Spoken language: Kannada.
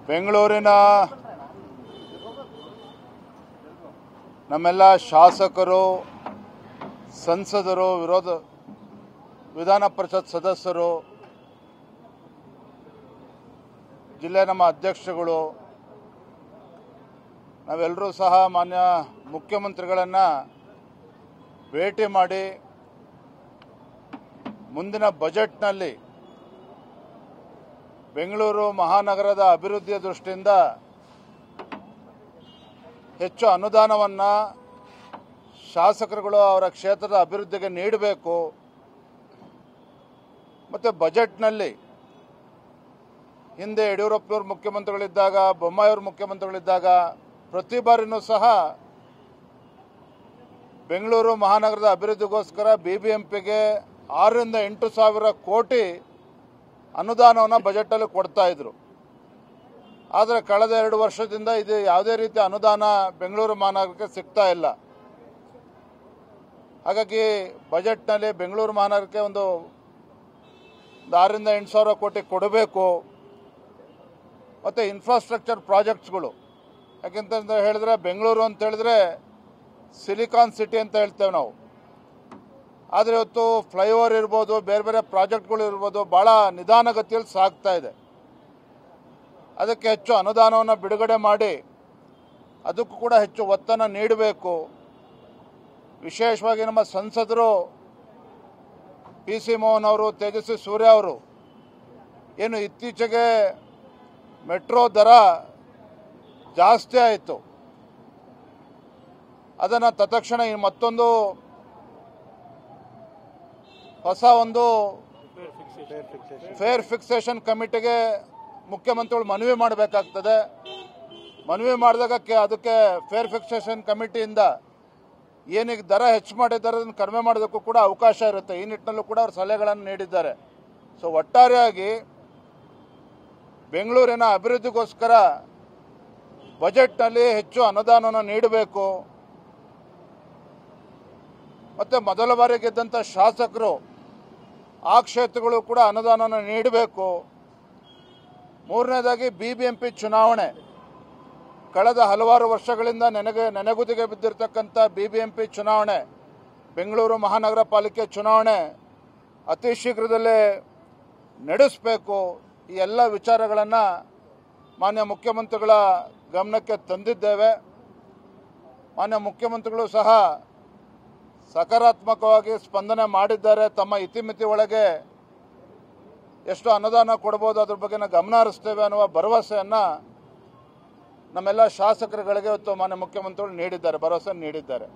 ಬೆಂಗಳೂರಿನ ನಮ್ಮೆಲ್ಲ ಶಾಸಕರು, ಸಂಸದರು, ವಿಧಾನ ಪರಿಷತ್ ಸದಸ್ಯರು, ಜಿಲ್ಲೆ ನಮ್ಮ ಅಧ್ಯಕ್ಷಗಳು ನಾವೆಲ್ಲರೂ ಸಹ ಮಾನ್ಯ ಮುಖ್ಯಮಂತ್ರಿಗಳನ್ನು ಭೇಟಿ ಮಾಡಿ ಮುಂದಿನ ಬಜೆಟ್ನಲ್ಲಿ ಬೆಂಗಳೂರು ಮಹಾನಗರದ ಅಭಿವೃದ್ಧಿಯ ದೃಷ್ಟಿಯಿಂದ ಹೆಚ್ಚು ಅನುದಾನವನ್ನು ಶಾಸಕರುಗಳು ಅವರ ಕ್ಷೇತ್ರದ ಅಭಿವೃದ್ಧಿಗೆ ನೀಡಬೇಕು. ಮತ್ತು ಬಜೆಟ್ನಲ್ಲಿ ಹಿಂದೆ ಯಡಿಯೂರಪ್ಪನವರು ಮುಖ್ಯಮಂತ್ರಿಗಳಿದ್ದಾಗ, ಬೊಮ್ಮಾಯಿಯವರು ಮುಖ್ಯಮಂತ್ರಿಗಳಿದ್ದಾಗ ಪ್ರತಿ ಬಾರಿನೂ ಸಹ ಬೆಂಗಳೂರು ಮಹಾನಗರದ ಅಭಿವೃದ್ಧಿಗೋಸ್ಕರ BBMPಗೆ 6 ರಿಂದ 8 ಸಾವಿರ ಕೋಟಿ ಅನುದಾನವನ್ನು ಬಜೆಟಲ್ಲಿ ಕೊಡ್ತಾ ಇದ್ರು. ಆದರೆ ಕಳೆದ 2 ವರ್ಷದಿಂದ ಇದು ಯಾವುದೇ ರೀತಿಯ ಅನುದಾನ ಬೆಂಗಳೂರು ಮಹಾನಗರಕ್ಕೆ ಸಿಗ್ತಾ ಇಲ್ಲ. ಹಾಗಾಗಿ ಬಜೆಟ್ನಲ್ಲಿ ಬೆಂಗಳೂರು ಮಹಾನಗರಕ್ಕೆ ಒಂದು 6 ರಿಂದ 8 ಸಾವಿರ ಕೋಟಿ ಕೊಡಬೇಕು. ಮತ್ತು ಇನ್ಫ್ರಾಸ್ಟ್ರಕ್ಚರ್ ಪ್ರಾಜೆಕ್ಟ್ಸ್ಗಳು, ಯಾಕೆಂತ ಹೇಳಿದ್ರೆ ಬೆಂಗಳೂರು ಅಂತ ಹೇಳಿದ್ರೆ ಸಿಲಿಕಾನ್ ಸಿಟಿ ಅಂತ ಹೇಳ್ತೇವೆ ನಾವು. ಆದರೆ ಇವತ್ತು ಫ್ಲೈಓವರ್ ಇರ್ಬೋದು, ಬೇರೆ ಬೇರೆ ಪ್ರಾಜೆಕ್ಟ್ಗಳು ಇರ್ಬೋದು, ಭಾಳ ನಿಧಾನಗತಿಯಲ್ಲಿ ಸಾಗ್ತಾ ಇದೆ. ಅದಕ್ಕೆ ಹೆಚ್ಚು ಅನುದಾನವನ್ನು ಬಿಡುಗಡೆ ಮಾಡಿ ಅದಕ್ಕೂ ಕೂಡ ಹೆಚ್ಚು ಒತ್ತನ್ನು ನೀಡಬೇಕು. ವಿಶೇಷವಾಗಿ ನಮ್ಮ ಸಂಸದರು PC ಮೋಹನ್ ಅವರು, ತೇಜಸ್ವಿ ಸೂರ್ಯ ಅವರು ಏನು ಇತ್ತೀಚೆಗೆ ಮೆಟ್ರೋ ದರ ಜಾಸ್ತಿ ಆಯಿತು, ಅದನ್ನು ತತ್ಕ್ಷಣ ಮತ್ತೊಂದು ಹೊಸ ಒಂದು ಫೇರ್ ಫಿಕ್ಸೇಷನ್ ಕಮಿಟಿಗೆ ಮುಖ್ಯಮಂತ್ರಿಗಳು ಮನವಿ ಮಾಡಬೇಕಾಗ್ತದೆ. ಮನವಿ ಮಾಡಿದಾಗ ಅದಕ್ಕೆ ಫೇರ್ ಫಿಕ್ಸೇಷನ್ ಕಮಿಟಿಯಿಂದ ಏನೀಗ ದರ ಹೆಚ್ಚು ಮಾಡಿದ್ದಾರೆ ಅದನ್ನು ಕಡಿಮೆ ಮಾಡೋದಕ್ಕೂ ಕೂಡ ಅವಕಾಶ ಇರುತ್ತೆ. ಈ ನಿಟ್ಟಿನಲ್ಲೂ ಕೂಡ ಅವರು ಸಲಹೆಗಳನ್ನು ನೀಡಿದ್ದಾರೆ. ಸೊ ಒಟ್ಟಾರೆಯಾಗಿ ಬೆಂಗಳೂರಿನ ಅಭಿವೃದ್ಧಿಗೋಸ್ಕರ ಬಜೆಟ್ನಲ್ಲಿ ಹೆಚ್ಚು ಅನುದಾನವನ್ನು ನೀಡಬೇಕು. ಮತ್ತು ಮೊದಲ ಬಾರಿ ಗೆದ್ದಂಥ ಶಾಸಕರು ಆ ಕ್ಷೇತ್ರಗಳು ಕೂಡ ಅನುದಾನವನ್ನು ನೀಡಬೇಕು. ಮೂರನೇದಾಗಿ BBMP ಚುನಾವಣೆ, ಕಳೆದ ಹಲವಾರು ವರ್ಷಗಳಿಂದ ನೆನೆಗುದಿಗೆ ಬಿದ್ದಿರತಕ್ಕಂಥ BBMP ಚುನಾವಣೆ, ಬೆಂಗಳೂರು ಮಹಾನಗರ ಪಾಲಿಕೆ ಚುನಾವಣೆ ಅತಿ ಶೀಘ್ರದಲ್ಲೇ ನಡೆಸಬೇಕು. ಈ ಎಲ್ಲ ವಿಚಾರಗಳನ್ನು ಮಾನ್ಯ ಮುಖ್ಯಮಂತ್ರಿಗಳ ಗಮನಕ್ಕೆ ತಂದಿದ್ದೇವೆ. ಮಾನ್ಯ ಮುಖ್ಯಮಂತ್ರಿಗಳು ಸಹ ಸಕಾರಾತ್ಮಕವಾಗಿ ಸ್ಪಂದನೆ ಮಾಡಿದ್ದಾರೆ. ತಮ್ಮ ಇತಿಮಿತಿ ಒಳಗೆ ಎಷ್ಟು ಅನುದಾನ ಕೊಡಬಹುದು ಅದ್ರ ಬಗ್ಗೆ ಗಮನ ಹರಿಸ್ತೇವೆ ಅನ್ನುವ ಭರವಸೆಯನ್ನು ನಮ್ಮೆಲ್ಲ ಶಾಸಕರುಗಳಿಗೆ ಇವತ್ತು ಮಾನ್ಯ ಮುಖ್ಯಮಂತ್ರಿಗಳು ಭರವಸೆ ನೀಡಿದ್ದಾರೆ.